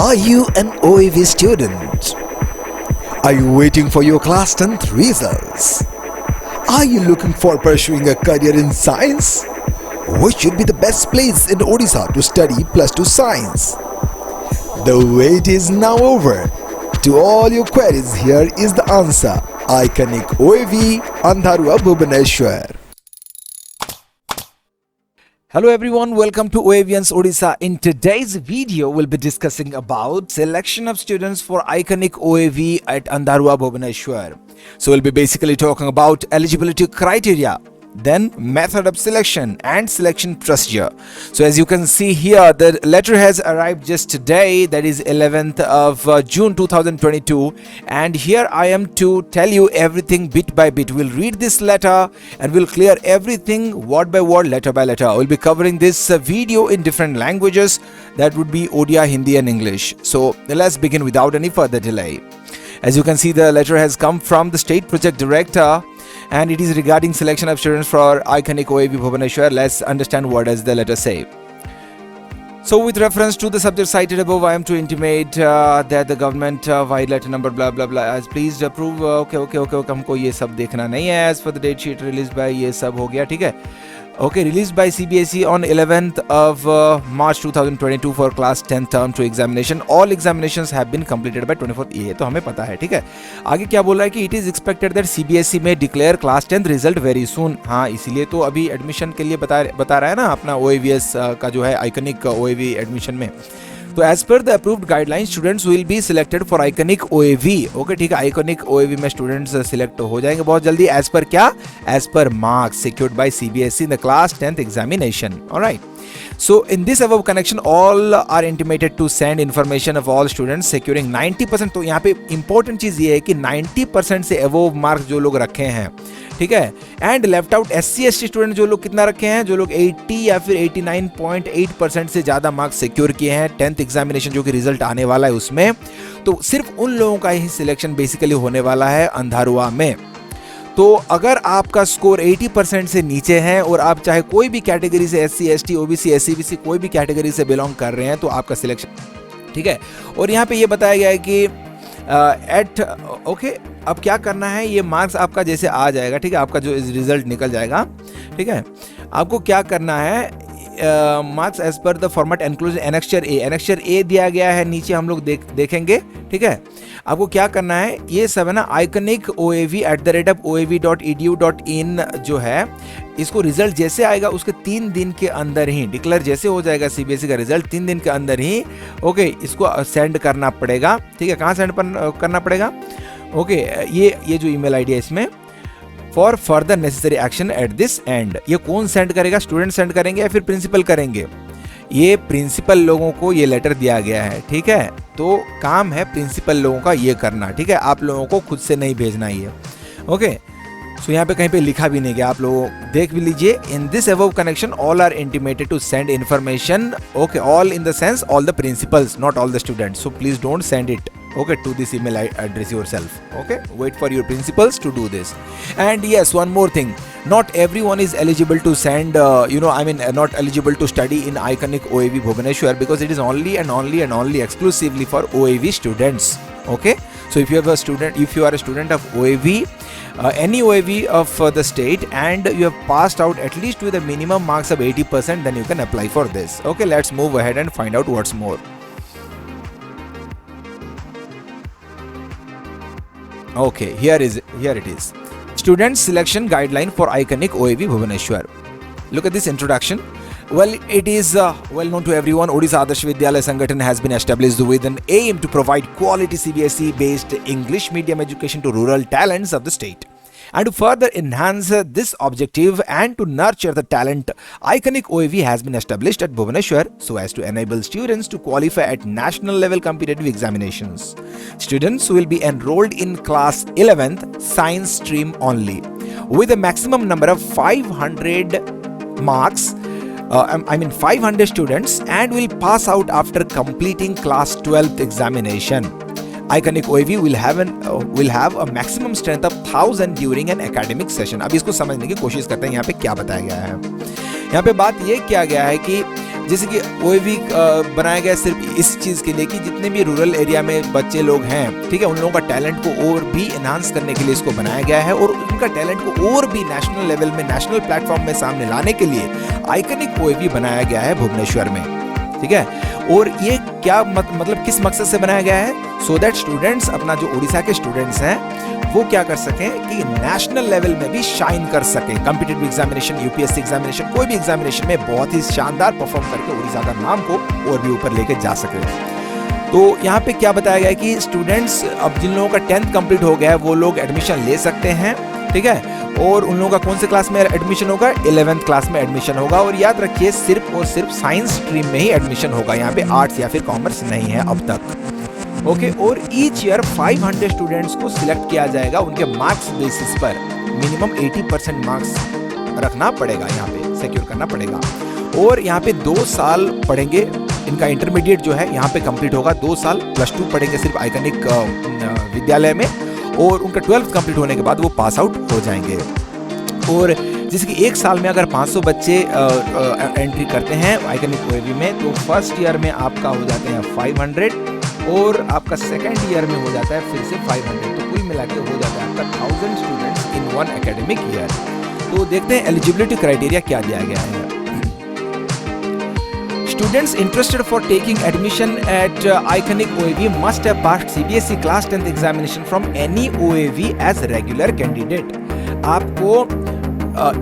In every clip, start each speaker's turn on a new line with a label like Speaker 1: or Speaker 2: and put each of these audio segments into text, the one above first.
Speaker 1: Are you an OAV student? Are you waiting for your class 10th results? Are you looking for pursuing a career in science? Which should be the best place in Odisha to study plus 2 science? The wait is now over. To all your queries, here is the answer. Iconic OAV, Andharua, Bhubaneswar.
Speaker 2: Hello everyone, welcome to OAVians Odisha. In today's video, we'll be discussing about selection of students for Iconic OAV at Andharua, Bhubaneswar. So we'll be basically talking about eligibility criteria, then method of selection and selection procedure. So as you can see here, the letter has arrived just today, that is 11th of June 2022, and here I am to tell you everything bit by bit. We'll read this letter and we'll clear everything word by word, letter by letter. We'll be covering this video in different languages, that would be Odia, Hindi and English. So let's begin without any further delay. As you can see, the letter has come from the State Project Director and it is regarding selection of students for Iconic OAV Bhubaneswar. Let's understand what does the letter say. So with reference to the subject cited above, I am to intimate that the government via letter number blah blah blah has pleased approve. Okay, हमको ये सब देखना नहीं है. As for the date sheet released by, ये सब हो गया, ठीक है. Okay, released by CBSE on 11th of March 2022 for class 10th term 2 examination. All examinations have been completed by 24th. ये तो हमें पता है, ठीक है. आगे क्या बोल रहा है कि it is expected that CBSE may declare class 10th result very soon. हाँ, इसीलिए तो अभी एडमिशन के लिए बता रहा है ना अपना OAVS का जो है आइकनिक OAV एडमिशन में. तो as per the approved guideline students will be selected for iconic OAV. Okay, ठीक है, आइकनिक ओएवी में स्टूडेंट्स सिलेक्ट हो जाएंगे बहुत जल्दी. एज पर क्या? As per marks secured by CBSE in the class 10th examination. Alright. So in this above connection, all are intimated to send information of all students securing 90%. तो यहाँ पे important चीज़ ये है कि 90% से above मार्क्स जो लोग रखे हैं, ठीक है, and left out SC/ST student जो लोग कितना रखे हैं, जो लोग 80 या फिर 89.8% से ज़्यादा मार्क्स सिक्योर किए हैं 10th एग्जामिनेशन जो कि रिजल्ट आने वाला है उसमें, तो सिर्फ उन लोगों का ही सिलेक्शन बेसिकली होने वाला है अंधारुआ में. तो अगर आपका स्कोर 80% से नीचे है और आप चाहे कोई भी कैटेगरी से SC/ST OBC SC/BC कोई भी कैटेगरी से बिलोंग कर रहे हैं तो आपका सिलेक्शन, ठीक है. और यहाँ पे ये बताया गया है कि अब क्या करना है, ये मार्क्स आपका जैसे आ जाएगा, ठीक है, आपका जो रिजल्ट निकल जाएगा, ठीक है, आपको क्या करना है, marks as per the format enclose annexure A दिया गया है नीचे, हम लोग देखेंगे, ठीक है. आपको क्या करना है, ये सब है ना iconic oav@oav.edu.in जो है, इसको रिजल्ट जैसे आएगा उसके 3 दिन के अंदर ही डिक्लेयर जैसे हो जाएगा सीबीएसई का रिजल्ट, 3 दिन के अंदर ही ओके इसको सेंड करना पड़ेगा, ठीक है. कहाँ सेंड करना पड़ेगा? ओके, ये जो ईमेल आईडी है इसमें for further necessary action at this and. ये कौन सेंड करेगा? स्टूडेंट सेंड करेंगे या फिर प्रिंसिपल करेंगे? ये प्रिंसिपल लोगों को ये लेटर दिया गया है, ठीक है. तो काम है प्रिंसिपल लोगों का ये करना, ठीक है, आप लोगों को खुद से नहीं भेजना ये. ओके, सो यहाँ पे कहीं पे लिखा भी नहीं गया, आप लोग देख भी लीजिए. In this above connection all are intimated to send information. Okay, all in the sense all the principals, not all the students. So please don't send it to this email address yourself. Okay, wait for your principals to do this. And yes, one more thing, not everyone is eligible to send not eligible to study in Iconic OAV Bhubaneswar because it is only exclusively for OAV students. Okay, so if you are a student of OAV, any OAV of the state, and you have passed out at least with a minimum marks of 80%, then you can apply for this. Okay, let's move ahead and find out what's more. Okay, here it is. Student selection guideline for Iconic OAV Bhubaneswar. Look at this introduction. Well, it is well known to everyone. Odisha Adarsh Vidyalaya Sangathan has been established with an aim to provide quality CBSE based English medium education to rural talents of the state. And to further enhance this objective and to nurture the talent, Iconic OAV has been established at Bhubaneswar so as to enable students to qualify at national level competitive examinations. Students will be enrolled in class 11th science stream only with a maximum number of 500 marks. 500 students, and will pass out after completing class 12th examination. Iconic OAV will have a maximum strength of 1000 during an academic session. अब इसको समझने की कोशिश करते हैं यहाँ पे क्या बताया गया है. यहाँ पे बात ये किया गया है कि जैसे कि ओएवी बनाया गया सिर्फ इस चीज़ के लिए कि जितने भी रूरल एरिया में बच्चे लोग हैं, ठीक है, उन लोगों का टैलेंट को और भी एनहांस करने के लिए इसको बनाया गया है और उनका टैलेंट को और भी नेशनल लेवल में, नेशनल प्लेटफॉर्म में सामने लाने के लिए आइकनिक ओएवी बनाया गया है भुवनेश्वर में, ठीक है। और ये क्या मतलब किस मकसद से बनाया गया है? सो दैट स्टूडेंट्स, अपना जो उड़ीसा के स्टूडेंट्स हैं वो क्या कर सकें कि नेशनल लेवल में भी शाइन कर सकें। कॉम्पिटिटिव एग्जामिनेशन, यूपीएससी एग्जामिनेशन, कोई भी एग्जामिनेशन में बहुत ही शानदार परफॉर्म करके उड़ीसा का नाम को और भी ऊपर लेके जा सके। तो यहाँ पे क्या बताया गया है कि स्टूडेंट्स, अब जिन लोगों का 10th कंप्लीट हो गया है वो लोग एडमिशन ले सकते हैं, ठीक है। और उन लोगों का कौन से क्लास में एडमिशन होगा? 11th क्लास में एडमिशन होगा। और याद रखिए सिर्फ और सिर्फ साइंस स्ट्रीम में ही एडमिशन होगा, यहाँ पे आर्ट्स या फिर कॉमर्स नहीं है अब तक, ओके। और ईच ईयर 500 स्टूडेंट्स को सिलेक्ट किया जाएगा उनके मार्क्स बेसिस पर। मिनिमम 80% मार्क्स रखना पड़ेगा, यहाँ पे सिक्योर करना पड़ेगा। और यहाँ पे 2 साल पढ़ेंगे, इनका इंटरमीडिएट जो है यहाँ पे कंप्लीट होगा, 2 साल +2 पढ़ेंगे सिर्फ आइकनिक विद्यालय में, और उनका 12th कंप्लीट होने के बाद वो पास आउट हो जाएंगे। और जैसे कि 1 साल में अगर 500 बच्चे एंट्री करते हैं आइकनिक ओएवी में, तो फर्स्ट ईयर में आपका हो जाते हैं 500 और आपका सेकेंड ईयर में हो जाता है फिर से 500, तो कुल मिला के हो जाता है आपका 1000 स्टूडेंट्स इन 1 एकेडमिक ईयर। तो देखते हैं एलिजिबिलिटी क्राइटेरिया क्या दिया गया है। Students interested for taking admission at Iconic OAV must have passed CBSE Class 10th examination from any OAV as regular candidate. आपको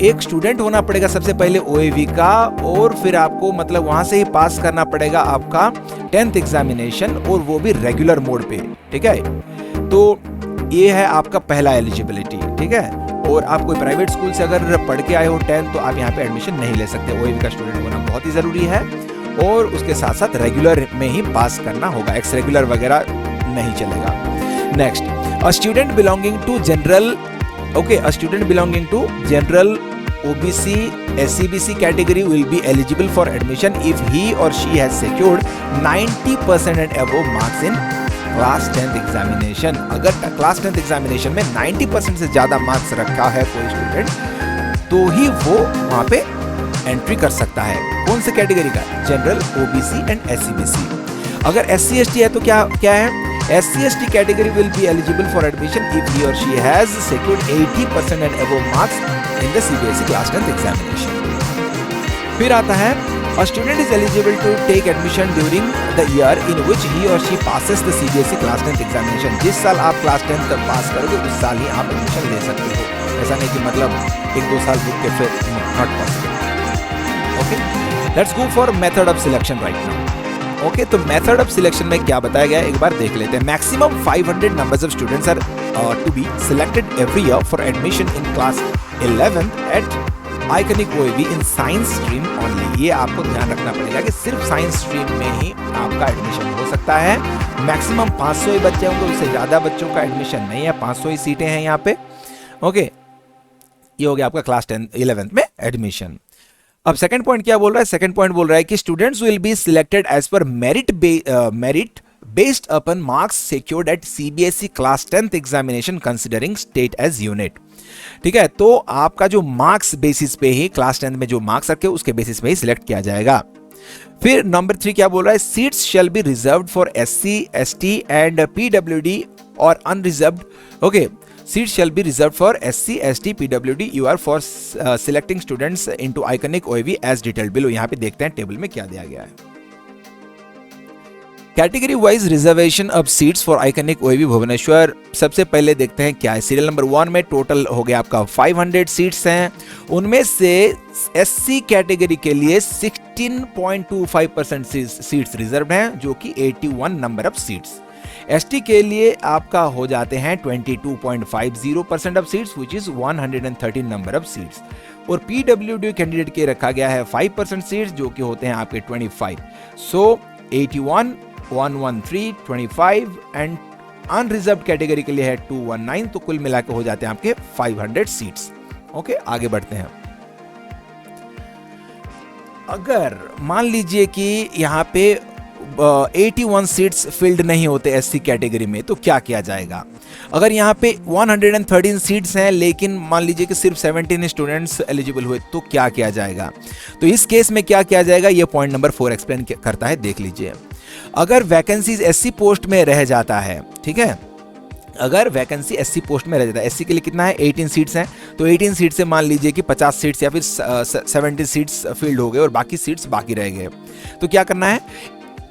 Speaker 2: एक स्टूडेंट होना पड़ेगा सबसे पहले OAV का, और फिर आपको मतलब वहां से ही पास करना पड़ेगा आपका 10th एग्जामिनेशन, और वो भी रेगुलर मोड पे, ठीक है। तो ये है आपका पहला एलिजिबिलिटी, ठीक है। और आप कोई प्राइवेट स्कूल से अगर पढ़ के आए हो 10th, तो आप यहाँ पे एडमिशन नहीं ले सकते। OAV का स्टूडेंट होना बहुत ही जरूरी है, और उसके साथ साथ रेगुलर में ही पास करना होगा, एक्स रेगुलर वगैरह नहीं चलेगा। Next, a student belonging to general, okay, a student belonging to general OBC SCBC category will be eligible for admission if he or she has secured 90% and above marks in class 10th examination. अगर class 10th examination में 90% से ज्यादा marks रखा है कोई student, तो ही वो वहां पे एंट्री कर सकता है। कौन से कैटेगरी का? General, OBC and SCBC। अगर SC ST है तो क्या है? SC ST category will be eligible for admission if he or she has secured 80% and above marks in the CBSE class 10th examination. फिर आता है, a student is eligible to take admission during the year in which he or she passes the CBSE class 10th examination. जिस साल आप class 10th तक पास करोगे उस साल ही आप एडमिशन ले सकते हो। ऐसा नहीं कि मतलब 1-2 साल रुक के फिर not possible. Okay, let's go for method of selection right now. Okay, तो मेथड ऑफ सिलेक्शन में क्या बताया गया है एक बार देख लेते हैं। Maximum 500 numbers of students are to be selected every year for admission in class 11th at iconic OAV in science stream only. ये आपको ध्यान रखना पड़ेगा कि सिर्फ साइंस स्ट्रीम में ही आपका एडमिशन हो सकता है। मैक्सिमम 500 ही बच्चे होंगे, उससे ज्यादा बच्चों का एडमिशन नहीं है, 500 ही सीटें हैं यहाँ पे। ओके, ये हो गया आपका क्लास 11th में एडमिशन। अब सेकंड पॉइंट क्या बोल रहा है? सेकंड पॉइंट बोल रहा है कि students will be selected as per merit based upon marks secured at CBSE class 10th examination considering state as unit। ठीक है, तो आपका जो मार्क्स बेसिस पे ही क्लास 10 में जो मार्क्स रखे उसके बेसिस पे ही सिलेक्ट किया जाएगा। फिर नंबर 3 क्या बोल रहा है? Seats shall be reserved for SC ST and PWD और unreserved. Okay, seats shall be reserved for SC ST PWD UR for selecting students into Iconic OAV as detailed below। यहाँ पे देखते हैं टेबल में क्या दिया गया है। Category wise reservation of seats for iconic OAV Bhubaneswar. सबसे पहले देखते हैं क्या है। सीरियल नंबर 1 में टोटल हो गया आपका 500 सीट्स हैं, उनमें से SC कैटेगरी के लिए 16.25% सीट्स रिजर्व हैं, जो कि 81 नंबर ऑफ सीट्स। ST के लिए आपका हो जाते हैं 22.50% of seats which is 113 number of seats. और PWD कैंडिडेट के रखा गया है 5% सीट्स, जो कि होते हैं आपके 25। सो 81, 113, 25 एंड अनरिजर्व्ड कैटेगरी के लिए है 219। तो कुल मिला के हो जाते हैं आपके 500 सीट्स। ओके, आगे बढ़ते हैं। अगर मान लीजिए कि यहाँ पे 81 सीट्स फिल्ड नहीं होते एससी कैटेगरी में, तो क्या किया जाएगा? अगर यहाँ पे 113 सीट्स हैं लेकिन मान लीजिए कि सिर्फ 17 स्टूडेंट्स एलिजिबल हुए, तो क्या किया जाएगा? तो इस केस में क्या किया जाएगा, ये पॉइंट नंबर 4 एक्सप्लेन करता है, देख लीजिए। अगर वैकेंसीज एससी पोस्ट में रह जाता है, ठीक है, अगर वैकेंसी एससी पोस्ट में रह जाता है, एससी के लिए कितना है, 18 सीट्स हैं, तो 18 सीट से मान लीजिए कि 50 सीट्स या फिर 70 सीट्स फील्ड हो गए और बाकी सीट्स बाकी रह गए, तो क्या करना है?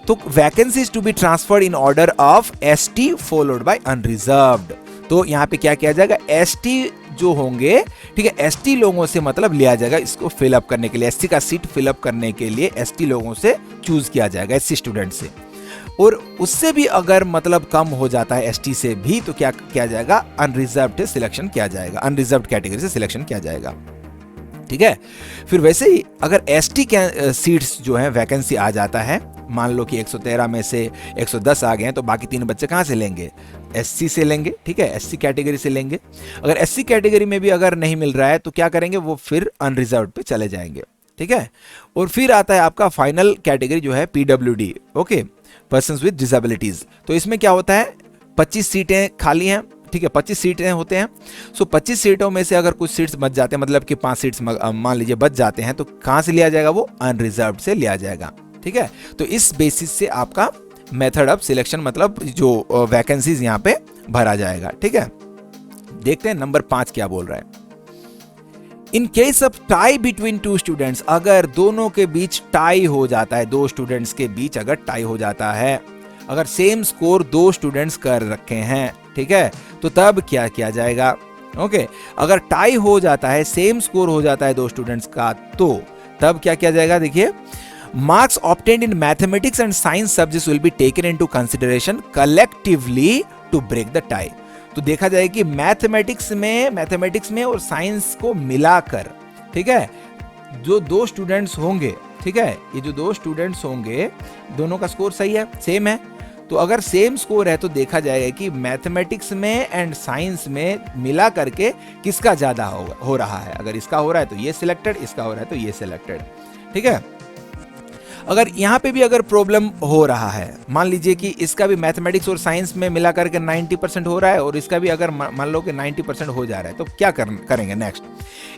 Speaker 2: तो vacancies to be transferred in order of ST followed by unreserved. तो यहाँ पे क्या किया जाएगा, एसटी जो होंगे, ठीक है, एसटी लोगों से मतलब लिया जाएगा इसको फिलअप करने के लिए, एससी का सीट फिलअप करने के लिए एसटी लोगों से चूज किया जाएगा, एससी स्टूडेंट से। और उससे भी अगर मतलब कम हो जाता है एसटी से भी, तो क्या किया जाएगा, अनरिजर्व्ड सिलेक्शन किया जाएगा, अनरिजर्व्ड कैटेगरी से सिलेक्शन किया जाएगा, ठीक है। फिर वैसे ही अगर एसटी के सीट्स जो है वैकेंसी आ जाता है, मान लो कि 113 में से 110 आ गए हैं, तो बाकी 3 बच्चे कहाँ से लेंगे, एससी से लेंगे, ठीक है, एससी कैटेगरी से लेंगे। अगर एससी कैटेगरी में भी अगर नहीं मिल रहा है तो क्या करेंगे, वो फिर अनरिजर्व्ड पे चले जाएंगे, ठीक है। और फिर आता है आपका फाइनल कैटेगरी जो है PWD, okay, persons with disabilities. तो इसमें क्या होता है, 25 सीटें खाली हैं, ठीक है, 25 सीटें होते हैं। सो 25 सीटों में से अगर कुछ सीट्स बच जाते हैं, मतलब कि 5 सीट्स मान लीजिए बच जाते हैं, तो कहाँ से लिया जाएगा, वो अनरिजर्व्ड से लिया जाएगा, ठीक है। तो इस बेसिस से आपका मेथड ऑफ सिलेक्शन, मतलब जो वैकेंसीज यहाँ पे भरा जाएगा, ठीक है। देखते हैं नंबर 5 क्या बोल रहा है। In case of tie between 2 students, अगर दोनों के बीच टाई हो जाता है, 2 स्टूडेंट्स के बीच अगर टाई हो जाता है, अगर सेम स्कोर 2 स्टूडेंट्स कर रखे हैं, ठीक है, तो तब क्या किया जाएगा, ओके। अगर टाई हो जाता है, सेम स्कोर हो जाता है 2 स्टूडेंट्स का, तो तब क्या किया जाएगा, देखिए, marks obtained in mathematics and science subjects will be taken into consideration collectively to break the tie. तो देखा जाए कि मैथमेटिक्स में और साइंस को मिलाकर, ठीक है, जो 2 स्टूडेंट्स होंगे, ठीक है, ये जो 2 स्टूडेंट्स होंगे, दोनों का स्कोर सही है, सेम है, तो अगर सेम स्कोर है तो देखा जाएगा कि मैथमेटिक्स में एंड साइंस में मिला करके किसका ज्यादा हो रहा है। अगर इसका हो रहा है तो ये सिलेक्टेड, इसका हो रहा है तो ये सिलेक्टेड, ठीक है। अगर यहाँ पे भी अगर प्रॉब्लम हो रहा है, मान लीजिए कि इसका भी मैथमेटिक्स और साइंस में मिला करके 90% हो रहा है और इसका भी अगर मान लो कि 90% हो जा रहा है, तो क्या करेंगे next.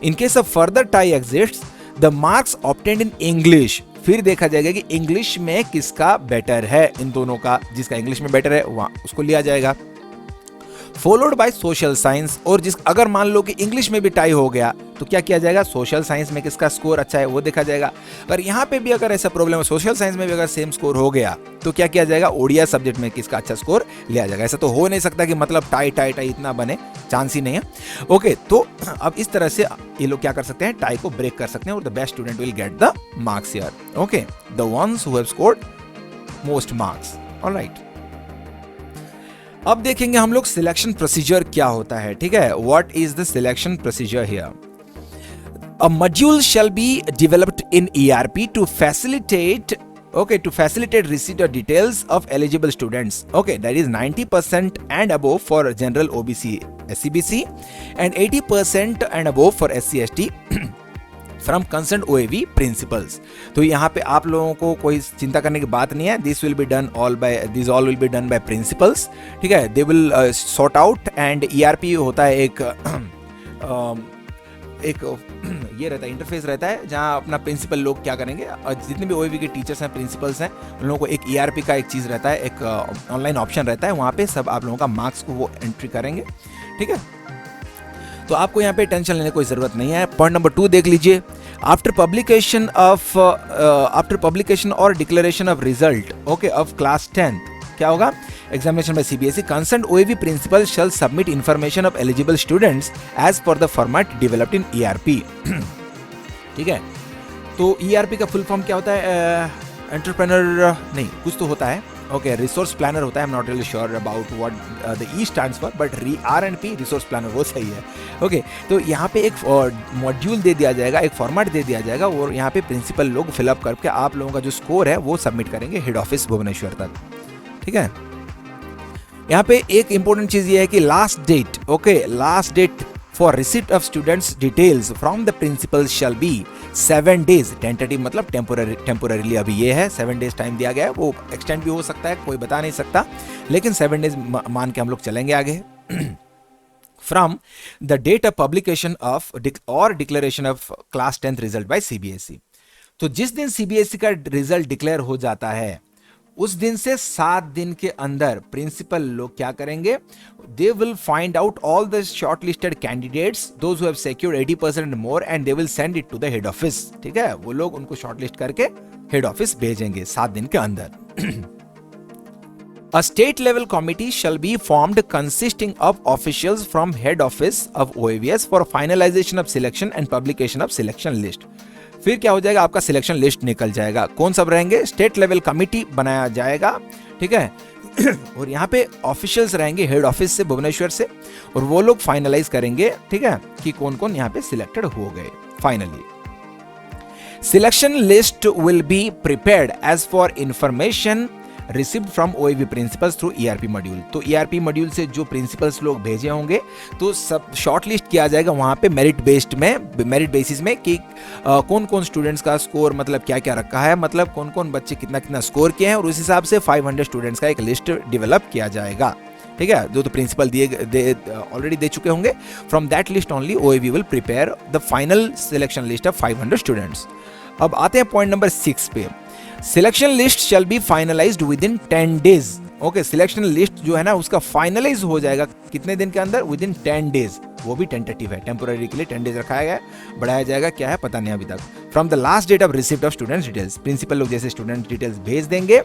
Speaker 2: In case of further tie exists, the marks obtained in English, फिर देखा जाएगा कि इंग्लिश में किसका बेटर है, इन दोनों का, जिसका इंग्लिश में बेटर है वहां उसको लिया जाएगा। फॉलोड बाय सोशल साइंस, और जिस अगर मान लो कि इंग्लिश में भी टाई हो गया तो क्या किया जाएगा, सोशल साइंस में किसका स्कोर अच्छा है वो देखा जाएगा। अगर यहाँ पे भी अगर ऐसा प्रॉब्लम है, सोशल साइंस में भी अगर सेम स्कोर हो गया, तो क्या किया जाएगा, ओडिया सब्जेक्ट में किसका अच्छा स्कोर लिया जाएगा। ऐसा तो हो नहीं सकता कि मतलब टाई टाई टाई इतना बने, चांस ही नहीं है, ओके। तो अब इस तरह से ये लोग क्या कर सकते हैं, टाई को ब्रेक कर सकते हैं और the best student will get the marks here, okay, the ones who have scored most marks, alright. अब देखेंगे हम लोग सिलेक्शन प्रोसीजर क्या होता है, ठीक है, what is the selection procedure here. A module shall be developed in ERP to facilitate receipt of details of eligible students, okay, that is 90% and above for general OBC SCBC and 80% and above for SC ST from concerned OAV principals। तो यहाँ पे आप लोगों को कोई चिंता करने की बात नहीं है, this all will be done by principals, ठीक है, they will sort out, and ERP होता है एक ये रहता है, इंटरफेस रहता है, जहाँ अपना प्रिंसिपल लोग क्या करेंगे, और जितने भी OAV के टीचर्स हैं, प्रिंसिपल्स हैं, उन लोगों को एक ERP का एक चीज़ रहता है, एक ऑनलाइन ऑप्शन रहता है, वहाँ पे सब आप लोगों का मार्क्स को वो एंट्री करेंगे, ठीक है। तो आपको यहाँ पे टेंशन लेने की कोई ज़रूरत नहीं है। पॉइंट नंबर 2 देख लीजिए, आफ्टर पब्लिकेशन और declaration of result, okay, of class 10, क्या होगा, examination by CBSE, concerned OAV principal shall submit information of eligible students as per the format developed in ERP। ठीक है, तो ERP का फुल फॉर्म क्या होता है, एंटरप्रेन्योर नहीं, कुछ तो होता है, ओके, रिसोर्स प्लानर होता है, I am not really sure about what the E stands for, but R&P resource planner वो सही है, ओके। तो यहाँ पे एक मॉड्यूल दे दिया जाएगा, एक फॉर्मेट दे दिया जाएगा, और यहाँ पे प्रिंसिपल लोग फिलअप करके आप लोगों का जो स्कोर है वो सबमिट करेंगे हेड ऑफिस भुवनेश्वर तक, ठीक है। यहाँ पे एक इंपॉर्टेंट चीज ये है कि last date, okay, last date for receipt of students details from the principal shall be 7 days, tentative मतलब टेम्पोररीली अभी ये है 7 days टाइम दिया गया है, वो एक्सटेंड भी हो सकता है, कोई बता नहीं सकता, लेकिन 7 days मान के हम लोग चलेंगे आगे। From the date of publication of or declaration of class 10th result by CBSE. तो जिस दिन सीबीएसई का रिजल्ट डिक्लेयर हो जाता है उस दिन से 7 दिन के अंदर प्रिंसिपल लोग क्या करेंगे, they will find out all the shortlisted candidates those who have secured 80% and more and they will send it to the head office. ठीक है, वो लोग उनको शॉर्टलिस्ट करके हेड ऑफिस भेजेंगे 7 दिन के अंदर। A state level committee shall be formed consisting of officials from head office of OAVS for finalization of selection and publication of selection list। फिर क्या हो जाएगा, आपका सिलेक्शन लिस्ट निकल जाएगा। कौन सब रहेंगे, स्टेट लेवल कमिटी बनाया जाएगा, ठीक है और यहाँ पे ऑफिशियल्स रहेंगे हेड ऑफिस से, भुवनेश्वर से, और वो लोग फाइनलाइज करेंगे, ठीक है, कि कौन कौन यहाँ पे सिलेक्टेड हो गए finally. Selection list will be prepared as for information received from OAV principals through ERP module. तो ईआरपी मॉड्यूल से जो प्रिंसिपल्स लोग भेजे होंगे तो सब शॉर्ट लिस्ट किया जाएगा वहां पे मेरिट बेसिस में कि कौन कौन स्टूडेंट्स का स्कोर मतलब क्या क्या रखा है, मतलब कौन कौन बच्चे कितना कितना स्कोर किए हैं, और उस हिसाब से 500 स्टूडेंट्स का एक लिस्ट डेवलप किया जाएगा। ठीक है, जो तो प्रिंसिपल ऑलरेडी दे चुके होंगे। From that list only OAV will prepare the final selection list of 500 students. अब आते हैं पॉइंट नंबर 6 पे। Selection list shall be finalised within 10 days। Okay, selection list जो है ना उसका फाइनलाइज हो जाएगा कितने दिन के अंदर, विद इन 10 days। वो भी टेंटेटिव है, टेम्पोररी के लिए 10 days रखा गया है, बढ़ाया जाएगा क्या है पता नहीं अभी तक। From the last date of receipt of students details, principal लोग जैसे स्टूडेंट डिटेल्स भेज देंगे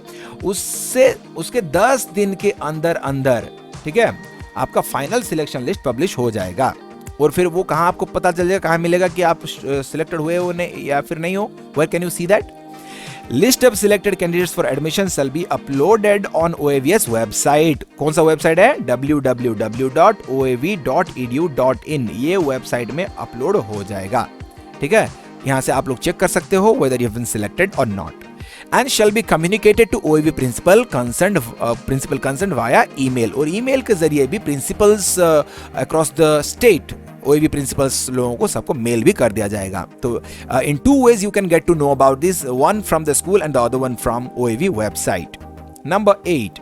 Speaker 2: उसके 10 दिन के अंदर ठीक है आपका फाइनल सिलेक्शन लिस्ट पब्लिश हो जाएगा। और फिर वो कहाँ आपको पता चल जाएगा, कहाँ मिलेगा कि आप सिलेक्टेड हुए हो या फिर नहीं हो, where can you see that. List of selected candidates for admission shall be uploaded on OAVS website. कौन सा वेबसाइट है, www.oav.edu.in। ये वेबसाइट में अपलोड हो जाएगा। ठीक है, यहां से आप लोग चेक कर सकते हो whether you have been selected or not, and shall be communicated to OAV principal concerned via email। और ईमेल के जरिए भी principles across the state OAV principles लोगों को सबको मेल भी कर दिया जाएगा। तो इन 2 ways you can get to know about this, one from the school and the other one from OAV website। Number 8,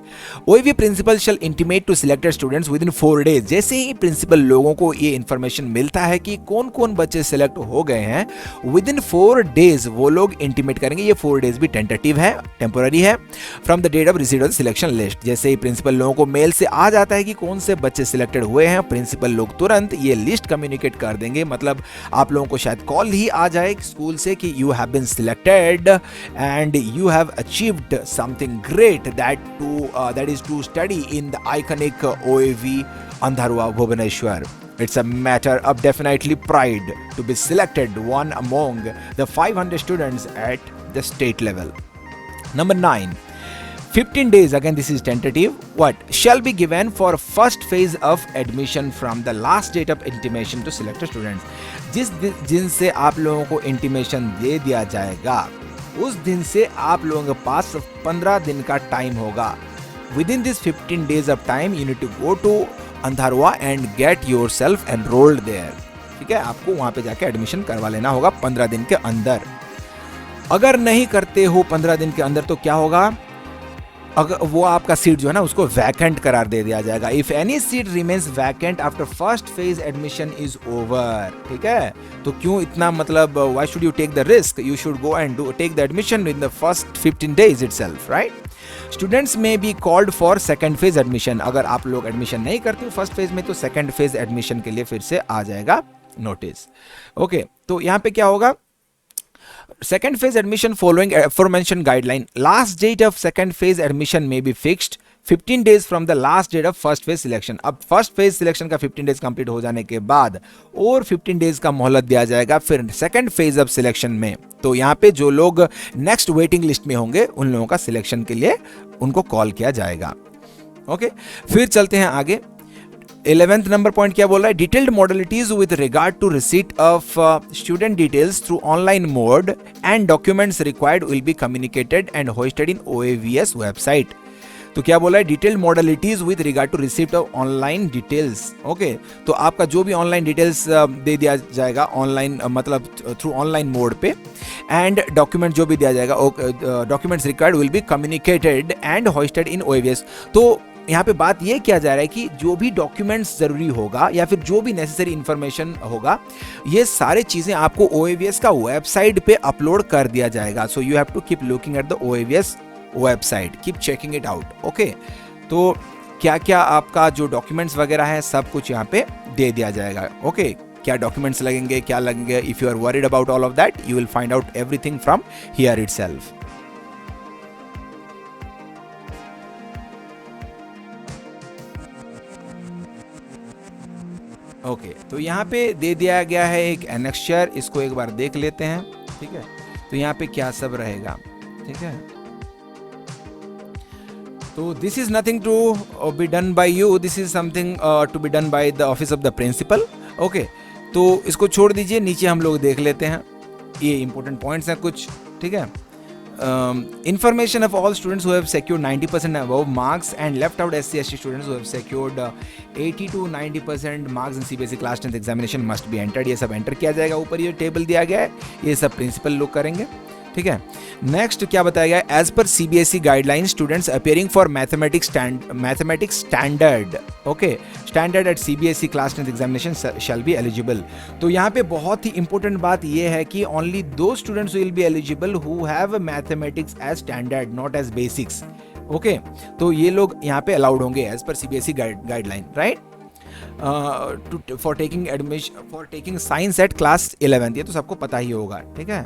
Speaker 2: OAV principal shall intimate to selected students within 4 days। जैसे ही प्रिंसिपल लोगों को ये इन्फॉर्मेशन मिलता है कि कौन कौन बच्चे सिलेक्ट हो गए हैं, विदिन 4 days वो लोग इंटीमेट करेंगे। ये 4 days भी टेंटेटिव है, टेम्पोररी है। From the date of receipt of selection list, जैसे ही प्रिंसिपल लोगों को मेल से आ जाता है कि कौन से बच्चे सिलेक्टेड हुए हैं, प्रिंसिपल लोग तुरंत ये लिस्ट कम्युनिकेट कर देंगे। मतलब आप लोगों को शायद कॉल ही आ जाए स्कूल से कि you have been selected and you have achieved something great that is to study in the iconic OAV Andharua Bhubaneswar। It's a matter of definitely pride to be selected one among the 500 students at the state level। Number 9, 15 days, again this is tentative, what shall be given for first phase of admission from the last date of intimation to selected students। जिस दिन से आप लोगों को intimation दे दिया जाएगा उस दिन से आप लोगों के पास 15 दिन का टाइम होगा। Within this 15 days of time you need to go to Andharua and get yourself enrolled there। ठीक है, आपको वहां पे जाके एडमिशन करवा लेना होगा 15 दिन के अंदर। अगर नहीं करते हो 15 दिन के अंदर तो क्या होगा, अगर वो आपका सीट जो है ना उसको वैकेंट करार दे दिया जाएगा। If any seat remains vacant after first phase admission is over. ठीक है, तो क्यों इतना मतलब why should you take the risk, you should go and take the admission in the first 15 days itself, right. Students may be called for second phase admission. अगर आप लोग admission नहीं करते हो फर्स्ट फेज में तो सेकंड फेज एडमिशन के लिए फिर से आ जाएगा नोटिस। ओके, तो यहाँ पे क्या होगा, second phase admission following aforementioned guideline, last date of second phase admission may be fixed 15 days from the last date of first phase selection। अब first phase selection का 15 days कंप्लीट हो जाने के बाद और 15 days का मोहलत दिया जाएगा फिर second phase of selection में। तो यहाँ पे जो लोग next waiting list में होंगे उन लोगों का सिलेक्शन के लिए उनको कॉल किया जाएगा। ओके, फिर चलते हैं आगे। 11th नंबर पॉइंट क्या बोल रहा है, detailed modalities with regard to receipt of student details through online mode and documents required will be communicated and hosted in OAVS website. तो क्या बोला है, detailed modalities with regard to receipt of online details. Okay, तो आपका जो भी online details दे दिया जाएगा ऑनलाइन, मतलब थ्रू ऑनलाइन मोड पे, एंड डॉक्यूमेंट जो भी दिया जाएगा, documents required will be communicated and hosted in OAVS। तो यहाँ पे बात ये किया जा रहा है कि जो भी डॉक्यूमेंट्स जरूरी होगा या फिर जो भी नेसेसरी इंफॉर्मेशन होगा, ये सारे चीजें आपको OAVS का वेबसाइट पे अपलोड कर दिया जाएगा। So you have to keep looking at the OAVS website, keep checking it out. Okay, तो क्या क्या आपका जो डॉक्यूमेंट्स वगैरह है सब कुछ यहाँ पे दे दिया जाएगा। ओके, क्या डॉक्यूमेंट्स लगेंगे, क्या लगेंगे, if you are worried about all of that, you will find out everything from here itself. Okay, तो यहाँ पे दे दिया गया है एक एनेक्चर, इसको एक बार देख लेते हैं। ठीक है, तो यहाँ पे क्या सब रहेगा। ठीक है, तो this is nothing to be done by you, this is something to be done by the office of the principal. Okay, तो इसको छोड़ दीजिए, नीचे हम लोग देख लेते हैं, ये इंपॉर्टेंट पॉइंट्स हैं कुछ। ठीक है, information of all students who have secured 90% above marks and left out SC/ST students who have secured 80 to 90% marks in CBSE class 10th examination must be entered। ये सब एंटर किया जाएगा, ऊपर ये टेबल दिया गया है, ये सब प्रिंसिपल लोग करेंगे। ठीक है, नेक्स्ट क्या बताया गया है, as per CBSE guideline students appearing for mathematics standard, okay, standard at CBSE class 10th examination shall be eligible. तो यहाँ पे बहुत ही इंपॉर्टेंट बात ये है कि ओनली दो students will be eligible who have mathematics as standard, not as basics. Okay, तो ये लोग यहाँ पे अलाउड होंगे as per CBSE guideline, right, for taking science at class 11th, ये तो सबको पता ही होगा। ठीक है,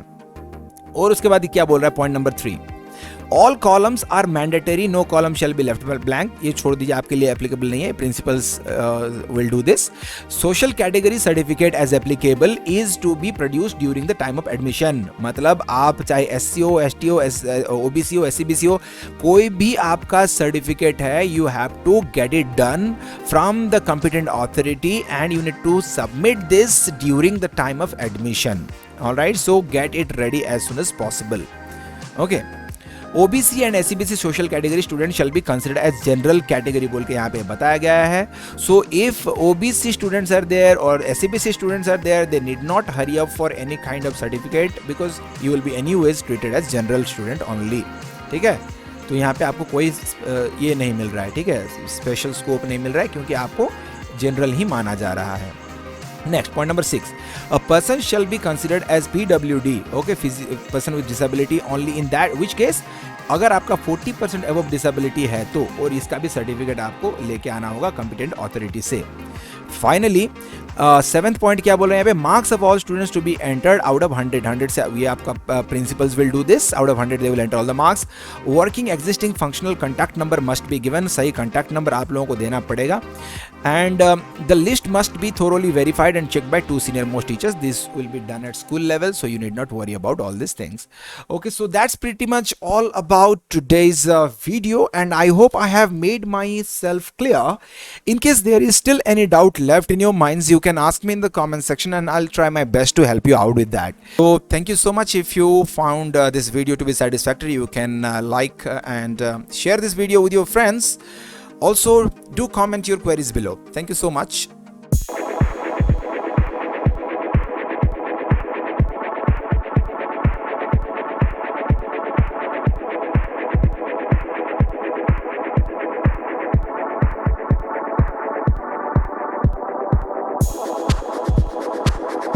Speaker 2: और उसके बाद क्या बोल रहा है, point number 3, all columns are mandatory, no column shall be left blank. ये छोड़ दीजिए, आपके लिए एप्लीकेबल नहीं है, principals will do this. Social category certificate as applicable is to be produced during the time of admission. मतलब आप चाहे SC हो, ST हो, OBC हो, SCBC हो, कोई भी आपका सर्टिफिकेट है, you have to get it done from the competent authority and you need to submit this during the time of admission. All right, so get it ready as soon as possible. Okay, OBC and SCBC social category students shall be considered as general category बोल के यहाँ पे बताया गया है। So if OBC students are there or SCBC students are there, they need not hurry up for any kind of certificate because you will be anyways treated as general student only. ठीक है, तो यहाँ पे आपको कोई ये नहीं मिल रहा है, ठीक है, स्पेशल स्कोप नहीं मिल रहा है, क्योंकि आपको जनरल ही माना जा रहा है। Next, point number 6, a person shall be considered as PWD, okay, person with disability only in that which case अगर आपका 40% अबव डिसेबिलिटी है तो, और इसका भी सर्टिफिकेट आपको लेके आना होगा कॉम्पिटेंट अथॉरिटी से। फाइनली 7th पॉइंट क्या बोल रहे हैं यहाँ पे, marks of all students to be entered out of 100 से, ये आपका principals will do this, out of 100 they will enter all the marks. Working existing functional contact number must be given, सही कॉन्टैक्ट नंबर आप लोगों को देना पड़ेगा। And the list must be thoroughly verified and checked by 2 senior most teachers. This will be done at school level, so you need not worry about all these things. Okay, so that's pretty much all about today's video, and I hope I have made myself clear. In case there is still any doubt left in your minds, you can ask me in the comment section and I'll try my best to help you out with that. So thank you so much. If you found this video to be satisfactory, you can like and share this video with your friends. Also, do comment your queries below. Thank you so much.